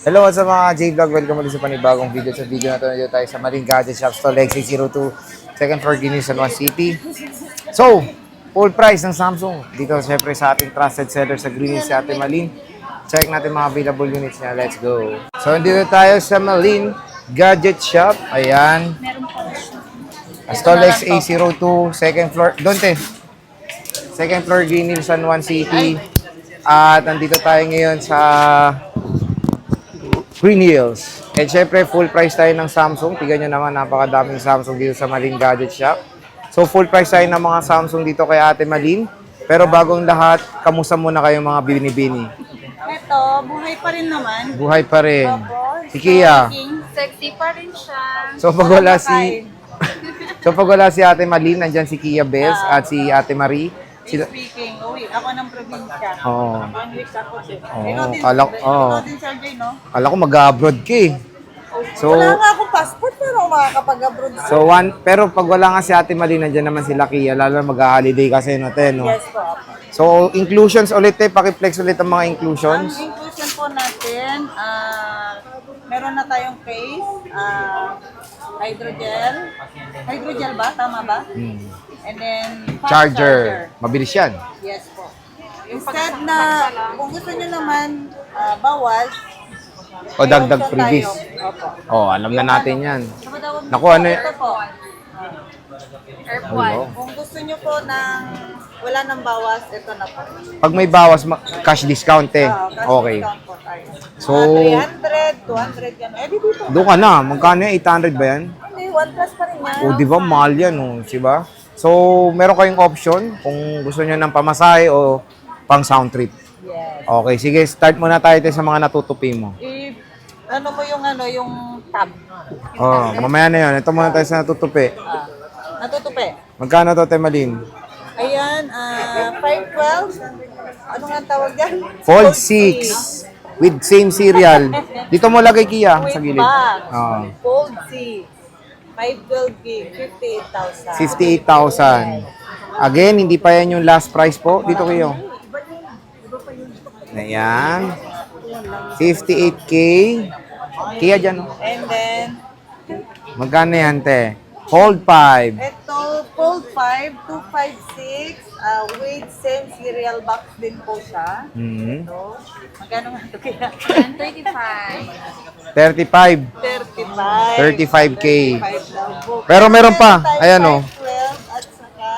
Hello sa mga J-Vlog. Welcome ulit sa panibagong video. Sa video na ito, nandito tayo sa Maling Gadget Shop Store, Lexi 02, second floor, Guinness, San Juan City. So, full price ng Samsung. Dito, syempre, sa ating trusted seller sa Greenwich, sa ating Malin. Check natin mga available units niya. Let's go. So, nandito tayo sa Malin Gadget Shop. Ayan. Store Lex A02, second floor. Doon, te. Second floor, Guinness, San Juan City. At nandito tayo ngayon sa Green Hills. And syempre, full price tayo ng Samsung. Tignan nyo naman, napakadaming Samsung dito sa Malin Gadget Shop. So, full price tayo ng mga Samsung dito kay Ate Malin. Pero bagong lahat, kamusta muna kayong mga binibini? Ito, buhay pa rin naman. Buhay pa rin. Opo. Si Kia. Sexy pa rin siya. So, pag wala si Ate Malin, nandyan si Kia Bes at si Ate Marie. Speaking, uwi, ako ng probinsya. Oo. 1 week ako din. Oo. Ikaw din, Oo. ikaw din, Sir Jay, no? Kala ko mag-abroad ka eh. So, Wala nga akong passport, pero makakapag-abroad. pero pag wala nga si Ate Malin, nandyan naman sila Kia. Lalo mag-holiday kasi no, te, no? Yes po. So, inclusions ulit eh. Pakiplex ulit ang mga Ang inclusions. inclusion po natin, meron na tayong case, hydrogel. Hydrogel ba? Tama ba? And then, fast Charger. Mabilis yan. Yes po. Instead na, kung gusto nyo naman, bawas, O dagdag may option freebies. tayo. Opo. Oh, alam na natin yan. Naku, Naku, ano ito po. Ano? Kung gusto nyo po ng wala nang bawas, ito na po. Pag may bawas, cash discount eh. Cash Okay. discount po tayo. So, Mga 300, 200 yan. Eh, di dito. doon ka na. Magkano yan? 800 ba yan? Hindi, 1 plus pa rin yan. O, di ba? Mahal yan, oh. Diba? So, meron kayong option kung gusto nyo ng pamasahe o pang sound trip. Yes. Okay, sige. Start muna tayo sa mga natutupi mo. Ano mo yung tab. Oh, mamaya na yun. Ito muna tayo sa natutupi. Natutupi. Magkano to, Temalin? Ayan, 512. Ano nga ang tawag dyan? Fold 6 with same serial. Dito mo lagay Kia sa Wait gilid. ba? Oh. Fold 6. 512 gig, 58,000. 58,000. Again, hindi pa yan yung last price po. Dito kayo. Ayan. 58K. Kia dyan. Oh. And then, Magkano yan, te? Fold 5. ito, Fold 5, 256, with same serial box din po siya. Hmm. So, magkano nga ito kaya? 35. 35. 35K. 35 daw po. Pero meron pa. Meron tayong Ayan, oh. 512 at saka,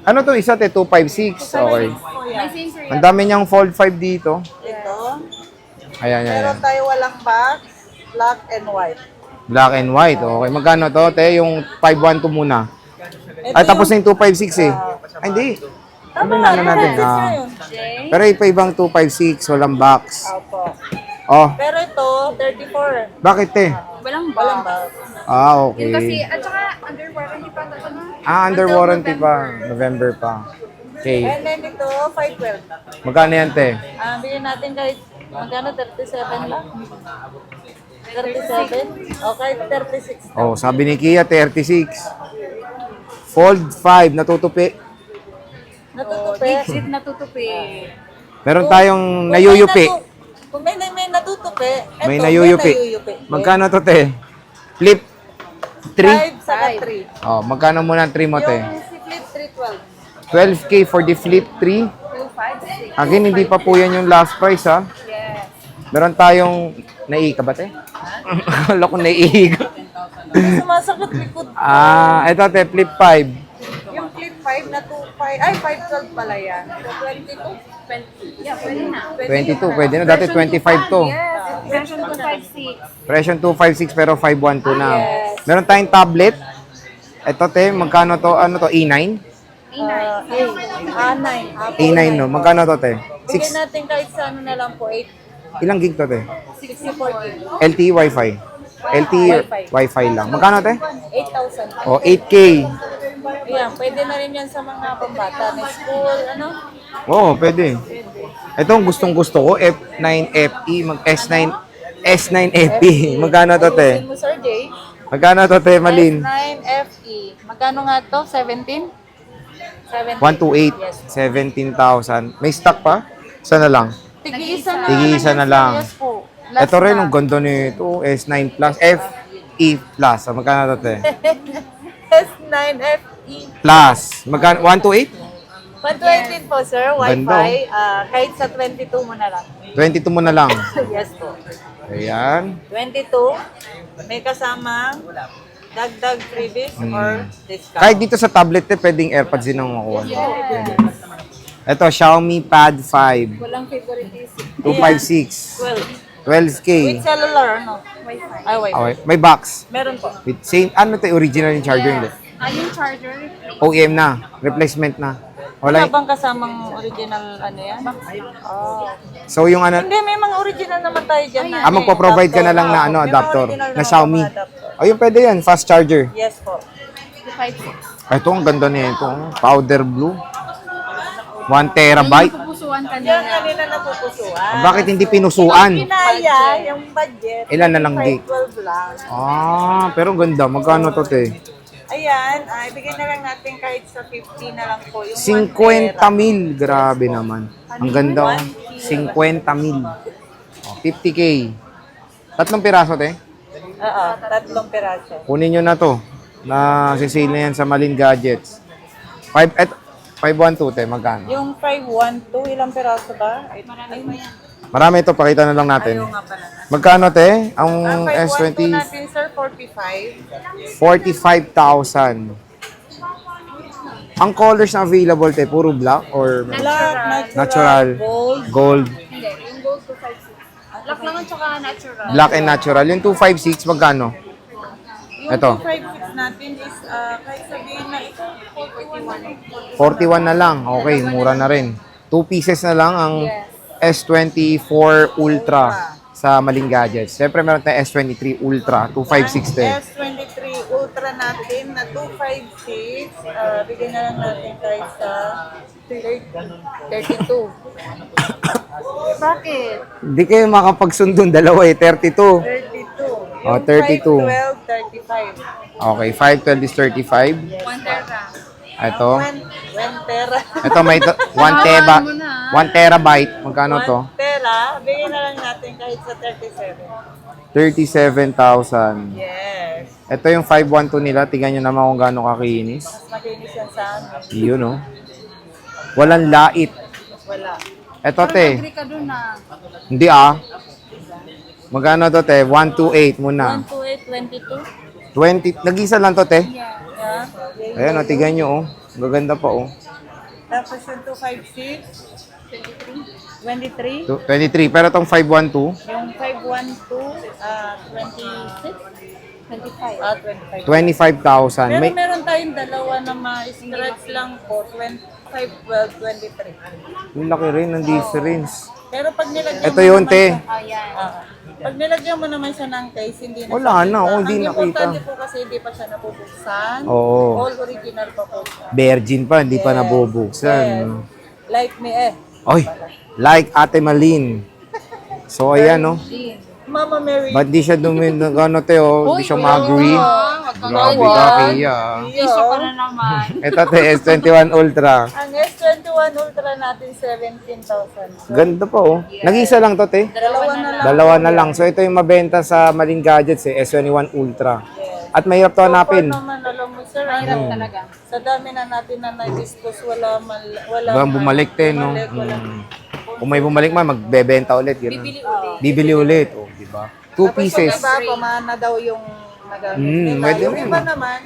Ano to? Isa, te? 256. Okay. po yan. Ang dami niyang fold 5 dito. Ito, Ayan, ayan. meron tayo walang box, black and white. Black and white. Okay. Magkano to, te? Yung 512 muna. Ito Ay, tapos na yung 256 eh. Ay, hindi. Ano na natin? Pero ipa ibang 256, walang box. Opo. Oh, Pero ito, 34. bakit te? Walang box. Ah, Yung kasi, okay. at saka under warranty pa ito na. Ah, under warranty pa. November pa. Okay. And then ito, 512. Magkano yan, te? Bigyan natin kahit magkano, 37 lang? 37? Okay, 36. Oh, sabi ni Kia, 36. Fold 5, natutupi. Natutupi. Exit natutupi. Meron tayong nayuyupi. Kung may natutupi, eto, May nayuyupi. Magkano to, te? Flip 3? 5 saka 3. Oh, magkano muna ang 3 mo, te? Yung si Flip 312. 12K for the flip 3. 256. Again, hindi pa po yan yung last price, ha? Yes. Meron tayong naiika ba, te? Akala ko naiika. Sumasakit likod. Ito, te, flip 5. Yung Flip 5 na 25, ay 512 pala yan. So 22? 20. Yeah, pwede na. 22, pwede na. Dati 25 to. Yes. Version 256. Presyon 256 pero 512 na. Meron tayong tablet. Ito, te, magkano to? Ano to? E9? A9. E9, no? Magkano to, te? Bigyan natin kahit sa ano na lang po, 8, Ilang gig to, te? 64 gig. LTE Wi-Fi. LTE Wi-Fi lang. Magkano, te? 8,000. O, 8K. Ayan, pwede na rin yan sa mga pambata na school, ano? Oo, pwede. Ito ang gustong-gusto ko, F9FE, S9 S9FE. Magkano to, te? Mo, Sir Jay. Magkano to, te, Malin? S9FE. Magkano nga to? 17? 17. 128, Yes. 17,000. May stock pa? Sana lang. Tig-iisa na. Tig-iisa na lang. Yes po. Last Ito rin, na. ang ganda nito. S9 Plus. FE Plus. So, magkano to, te? S9 FE. Plus. Magkano? 128? 120 po, sir. Ganda, Wi-Fi. Kahit sa 22 mo na lang. 22 mo na lang. Yes po. Ayan. 22. May kasamang dagdag freebies or discount. Kahit dito sa tablet, te, pwedeng AirPods din ang makuha. Ito, Xiaomi Pad 5. Walang favoritism. 256. 12. 12K. With cellular, no? Wi-Fi. Ay, Wi-Fi. Okay. May box. Meron po. With same, ano to, original yung charger? Hindi. Yung charger. OEM na. Replacement na. Wala Wala. bang kasamang original ano yan? Oh. So, yung ano, Hindi, may mga original naman tayo dyan. na magpo-provide ka na lang na May mga adapter original na mga Xiaomi. adapter. Ayun, pwede yan. Fast charger. Yes po. 256. Ito, ang ganda nito. Powder blue. 1 terabyte. Pupusuan Yan kanina. kanina napupusuan. Bakit hindi pinusuan? Kinaya, yung budget. Ilan na lang, di? 12 lang. Ah, pero ang ganda. Magkano to, te? Ayan, ibigay na lang natin kahit sa 50 na lang po. Yung 50 mil. Grabe naman. Ang ganda. 50 mil. Oh, 50K. Tatlong piraso, te. Oo, tatlong peraso. Kunin nyo na to. Na sisale na yan sa Malin Gadgets. 512, te. Magkano? Yung 512, ilang peraso ba? Marami ito. Pakita na lang natin. Ayaw nga pala. Magkano, te? Ang Ang 512 S20, natin, sir, 45. 45,000. Ang colors na available, te, puro black or Black, natural, gold. gold, Hindi, yung gold 256. Black lang at saka natural. black and natural. Yung 256, magkano? Yung Ito. 256 natin is, kahit sabihin na ito, 41. 41 na lang. Okay, mura na rin. 2 pieces na lang ang S24 Ultra sa Maling Gadgets. Siyempre, meron tayong S23 Ultra, 256 din. S23 Ultra natin na 256, bigyan na lang natin kahit sa 32. Bakit? Hindi kayo makapagsundon, dalawa eh, 32. 32. Oh, 32. 512, 35. Okay, 512 is 35. 1 tera. Ito. 1 tera. Ito may 1 terabyte. Magkano to? 1 tera, bigyan na lang natin kahit sa 37. 37,000. Yes. Ito yung 512 nila. Tingnan nyo naman kung gaano kakinis. Mas makinis yan sa amin. Yun, oh. Walang lait. Wala. Ito, te. Agree ka dun na. Hindi, ah. Magkano to, te? 128 muna. 128, 22. 20. Nag-isa lang to, te. Yeah. Ayan, oh. Tingnan nyo, oh. Gaganda pa, oh. Tapos yung 256, 23. 23. Pero tong 512, Yung 512, 26. 25. 25,000. Pero May, meron tayong dalawa na ma-stretch lang po, 25, 12, 23. yung laki rin ng difference. Pero pag nilagyan Ito mo yun, naman te. siya- pag nilagyan mo naman siya ng case, hindi na Wala siya na, kita. hindi Ang nakita. importante po kasi hindi pa siya nabubuksan. Oo. All original pa po siya. Virgin pa, hindi pa Yes. nabubuksan. Yes. Like me Oy, like Ate Malin. So, ayan, no? Mama Mary. Ba't di siya ano, te, oh? Di siya mag-agree. Grabe ka, Kia. Iso ka na naman. Ito, te, S21 Ultra. Ang S21 Ultra natin, 17,000. Ganda pa, oh. Nag-isa lang to, te. Dalawa na lang. Dalawa na lang. So, ito yung mabenta sa Maling Gadgets, eh. S21 Ultra. At mahirap to hanapin. Naman, alam mo, sir, Hirap talaga. sa dami na natin na na-dispose, wala Walang bumalik, te, no? Bumalik, wala. Kung may bumalik man, magbebenta ulit. Ganun. Bili ulit. Bibili ulit. Oh, di ba? 2 pieces. Tapos yung iba, pamana daw yung nagamit nila. pwede Yung rin. iba naman,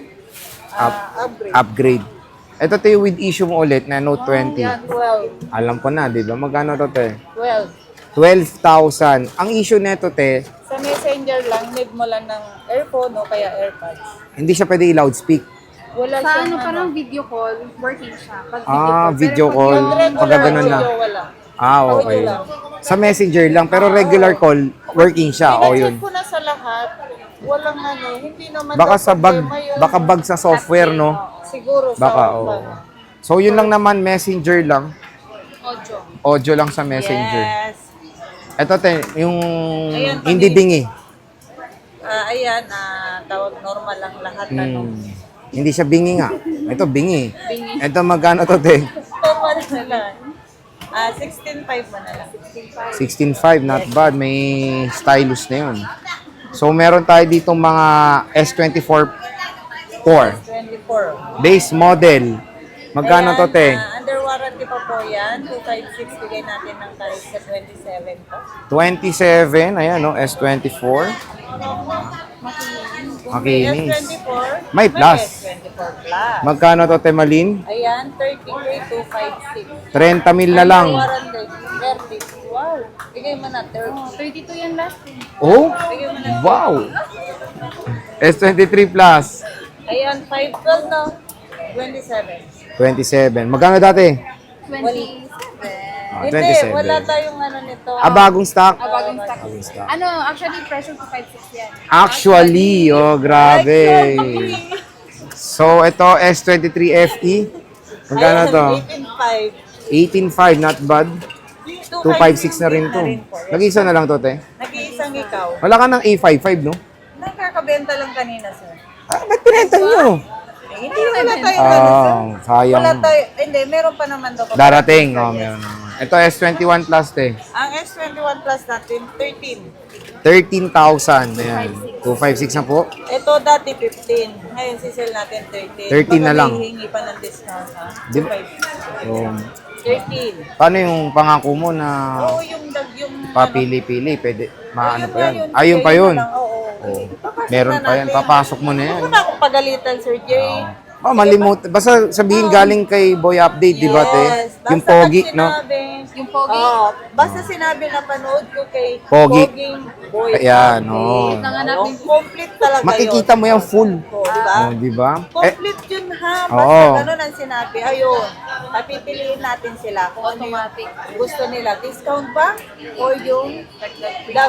upgrade. Upgrade. Ito, te, with issue mo ulit na Note 20. Yan, 12. Alam ko na, di ba? Magkano to, te? 12. 12,000. Ang issue neto, te, Sa messenger lang, need mo lang ng earphone o kaya AirPods. hindi siya pwede i-loudspeak. Wala Sa siyang ano parang video call, working siya. Pag Video Pero pag call. yung regular Pagka ganun na. audio, wala. Okay. Sa messenger lang, pero regular call, working siya. O, Pina-check yun. ko na sa lahat. Walang ano, hindi naman Baka daw sa bug, problema yun. baka bug sa software, no? Siguro Baka, sa oo. So, yun lang naman, messenger lang. audio. Audio lang sa messenger. Yes. Ito, te, yung Ayan, hindi bingi. Ayan, tawag normal lang lahat. Ano. Hindi siya bingi nga. Ito, bingi. Ito, magkano to, te? Normal na lang. 16.5 mo na lang. 16.5, not bad. May stylus na yun. So, meron tayo ditong mga S24 core. 24. Base model. Magkano to, te? Under warranty pa po yan. 256 bigay natin ng tayo sa 27 po. 27. Ayan, no? S24. Makinis. S24. May plus. S24 plus. Magkano to, te, Malin? Ayan, 30K 256. 30 mil na lang. Warranty. 30. Wow. Bigay mo na 30. 32 yan last. Oh? Bigay mo na. Wow! S23 plus. Ayan, 512 no? 27. 27. Magkano dati? 27. Hindi, 27. wala tayong ano nito. Bagong stock? Bagong stock. Bagong stock. Ano, actually, presyo to 5.6 yan. Actually, oh, grabe. So, ito, S23 FE. Magkano to? 18.5. 18.5, not bad. 256 na rin to. Nag-isa na lang to, te. Nag-iisang ikaw. Wala ka ng A55, no? Nakakabenta lang kanina, sir. Ba't pinenta nyo? Hindi wala tayong ano, sir. Sayang. Wala tayo. Hindi, meron pa naman daw. Darating. Oh, meron naman. Ito, S21 plus, te. Ang S21 Plus natin, 13. 13,000. Ayan. 256 na po. Ito dati 15. Ngayon sisell natin 13. 13 na Baka lang. may hihingi pa ng discount, ha? Di ba? 5. Oh. 13. Paano yung pangako mo na Oo, yung papili-pili? Pwede, maano pa yan? yun. Ayun pa yun. Oo. Oh. Papasok Meron na pa yan. natin. Papasok mo na yan. Huwag mo na akong pagalitan, Sir Jay. Oh, malimut. Basta sabihin galing kay Boy Update, di ba, te? Yes. Yung Basta pogi, pag no? sinabi, Yung pogi. Oo. Basta sinabi na panood ko kay Pogi. Poging Boy. Ayan, Update. oo. Nanganapin. Complete talaga Makikita mo yung full. Oo, di ba? Oh, di ba? Complete yun ha. Basta Oo. ganun ang sinabi. Ayun. Papipiliin natin sila kung ano yung Automatic. gusto nila. Discount ba? O yung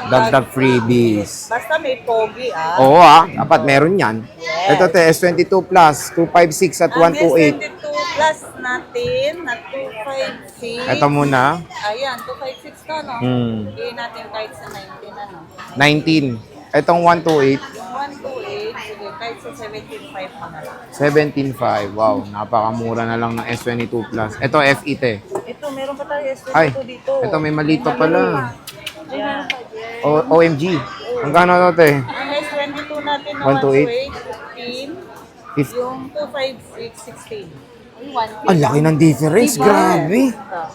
Dagdag freebies. Basta may pogi Oo dapat meron yan. Ito, te, S22 plus, 256 at Ang 128. S22 Plus natin na 256. Ito muna. Ayan, 256 to, no? Hmm. Bigyan natin kahit sa 19, ano? 19. Itong 128, Yung 128, sige, kahit sa 17.5 mo na lang. 17.5. Wow, napakamura na lang ng S22 plus. Ito, FE, te. Ito, meron pa tayo S22 Ay, dito. ito may malito pala. Ayan. OMG. Magkano to, te? Ang S22 natin na 128. 128, 15. 50. Yung 256, 16. Ay, 1.5. Ang laki ng difference. Diba? Grabe.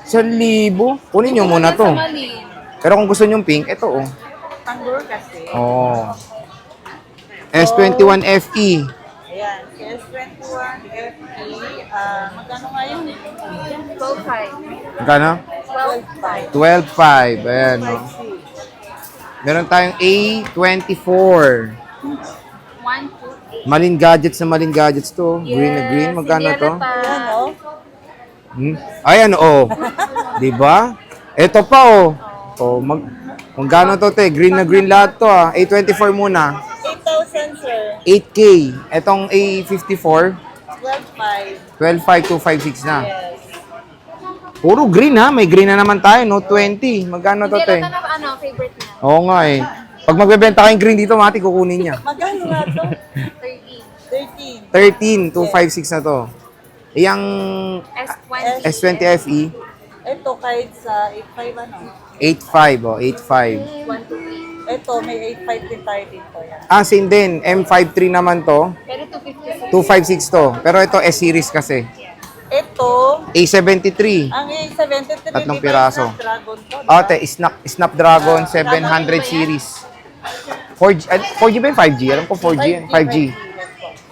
1,000. Kunin nyo muna to. Sa Malin. Pero kung gusto nyo pink, ito, oh. Tanggol kasi. Oh. S21 FE. Ayan, si S21 FE, magkano nga yun? 12.5. Magkano? 12.5. 12.5. Ayan, no? Meron tayong A24. 1.28. Malin Gadgets na Malin Gadgets to. Green na green. Magkano to? Ayan, oh. Ayan, oh. Diba? Ito pa, oh. Oh, magkano to, te? Green na green lahat to, ah. A24 muna. 8,000, sir. 8K. Etong A54, 12.5. 12.5, 256 na. Yes. Puro green, ha? May green na naman tayo, no? 20. Magkano to, Hindi te? rin na favorite niya. Oo nga, eh. Pag magbebenta kayong green dito, mati, kukunin niya. Magkano nga to? 13. 13. 13, 256 na to. Iyang S20. S20 FE, Ito kahit sa 8.5 ano? 8.5, oh, 8.5. 1.28. Ito may 8.5 din tayo dito. Yan. Same din. M53 naman to. Pero 256. 256 to. Pero ito S-series kasi. Ito, A73. ang A73 Tatlong di ba piraso. yung Snapdragon to, di ba? Ate, Snapdragon 700 series. 4G, 4G ba yung 5G? Alam ko 4G yan. 5G.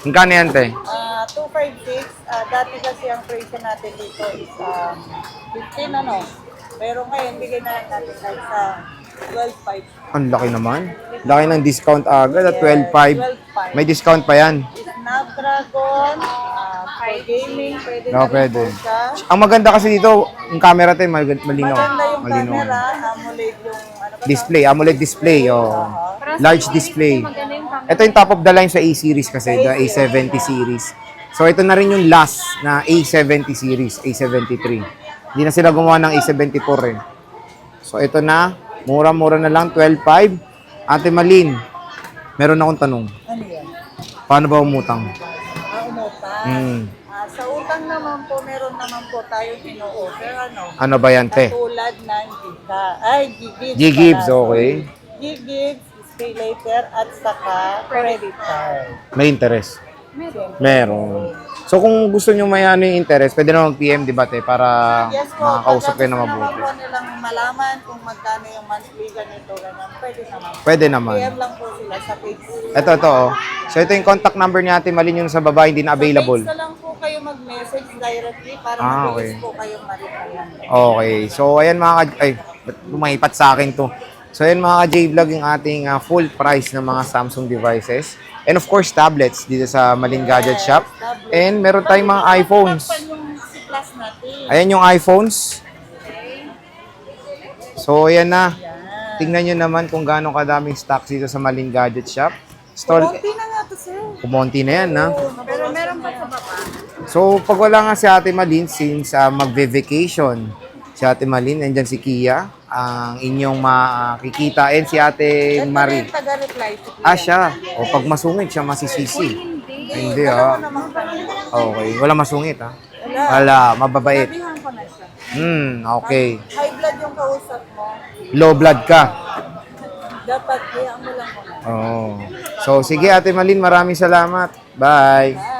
Magkano yan, te? 256. Dati kasi ang presyo natin dito is 15 ano. Pero ngayon, bigay na lang natin kahit sa 12.5. Ang laki naman. Laki ng discount agad at 12.5. 12.5. May discount pa yan. Snapdragon, for gaming, pwede No, na rin pwede. po siya. Ang maganda kasi dito, yung camera tayo malinaw. Maganda yung Malinaw. camera, AMOLED yung ano ba? Display, AMOLED display. Oh. Large display. Maganda yung camera. Ito yung top of the line sa A-series kasi, the A70 series. So ito na rin yung last na A70 series, A73. Hindi na sila gumawa ng A74 eh. So ito na, mura-mura na lang, 12.5. Ate Malin, meron akong tanong. Ano yan? Paano ba umutang? Umutang. Hmm. Sa una utang naman po, meron naman po tayong ino-offer, Ano ba yan, te? Katulad ng G-Gibbs. G-Gibbs, okay. G-Gibbs, pay later, at saka credit card. May interest. Meron. So kung gusto nyo may ano yung interest, pwede na mag-PM, di ba, te? Para Yes po, makakausap kayo na pagka gusto mabuti. naman po nilang malaman kung magkano yung monthly ganito, ganyan, pwede naman. Pwede naman. PM lang po sila sa page. Ito, oh. So ito yung contact number ni Ate Malin, yung sa baba, hindi na available. Sa page na lang po kayo mag-message directly para Ah, mabilis okay. po kayong ma-replyan. Okay. So ayan mga ay, ba't lumahipat sa akin to. So ayan mga ka-J-Vlog yung ating full price ng mga Samsung devices. And of course, tablets dito sa Malin Gadget Shop. And meron tayong mga iPhones. Yung si Plus natin. Ayan yung iPhones. So ayan na. Tingnan nyo naman kung gaano kadaming stock dito sa Malin Gadget Shop. Stall, Konti na nga to, sir. kumonti na yan, ha? Pero meron pa sa baba. So, pag wala nga si Ate Malin, since magve-vacation si Ate Malin, nandyan si Kia, ang inyong makikita, and si Ate Marie. Ito na yung taga-reply. Si Kuya. Ah, siya. O, pag masungit, siya masisisi. Hindi, Alam mo ha? naman kami. Okay. Wala masungit, ha? Wala. Wala, mababait. Sabihan ko na siya. Okay. High blood yung kausap mo. Low blood ka. Dapat kaya mo lang muna. Oo. So, sige, Ate Malin, maraming salamat. Bye. Bye.